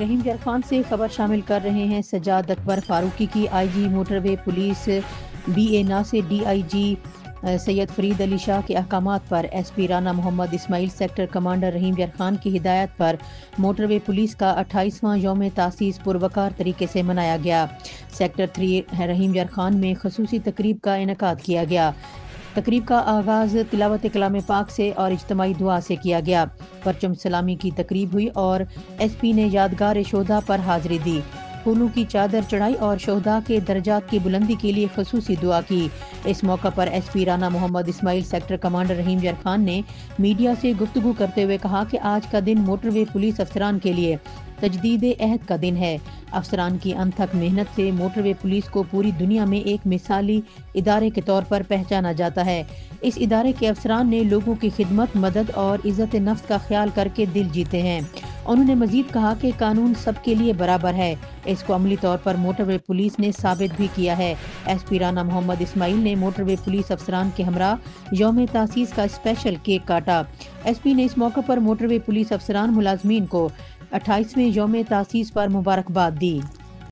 رحیم یار سے خبر شامل کر رہے ہیں سجاد اکبر فاروقی کی I G motorway police B A Nasir D I G Syed Farid Ali Shah کے احکامات پر S P Rana Muhammad Ismail sector commander Rahim Yar Khan کی ہدایت پر موٹر وے پولیس کا 28واں یوم تاسیس پروقار طریقے سے منایا گیا۔ سیکٹر 3 رحیم یار خان میں خصوصی تقریب کا انعقاد کیا گیا۔ تقریب کا آغاز تلاوت کلام پاک سے اور اجتماعی دعا سے کیا گیا۔ پرچم سلامی کی تقریب ہوئی اور ایس پی نے یادگار شہداء پر حاضری دی، پھولوں کی چادر چڑھائی اور شہداء کے درجات کی بلندی کے لیے خصوصی دعا کی۔ اس موقع پر S P Rana Muhammad Ismail sector commander Rahim Yar Khan نے میڈیا سے گفتگو کرتے ہوئے کہا کہ آج کا دن موٹر وے پولیس افسران کے لیے تجدید عہد کا دن ہے۔ افسران کی انتھک محنت سے موٹر وے پولیس کو پوری دنیا میں ایک مثالی ادارے کے طور پر پہچانا جاتا ہے۔ اس ادارے کے افسران نے لوگوں کی خدمت، مدد اور عزت نفس کا خیال کر کے دل جیتے ہیں۔ انہوں نے مزید کہا کہ قانون سب کے لیے برابر ہے، اس کو عملی طور پر موٹر وے پولیس نے ثابت بھی کیا ہے۔ ایس پی رانا محمد اسماعیل نے موٹر وے پولیس افسران کے ہمراہ یوم تاسیس کا اسپیشل کیک کاٹا۔ ایس پی نے اس موقع پر موٹر وے پولیس افسران ملازمین کو 28ویں یوم تاسیس پر مبارکباد دی۔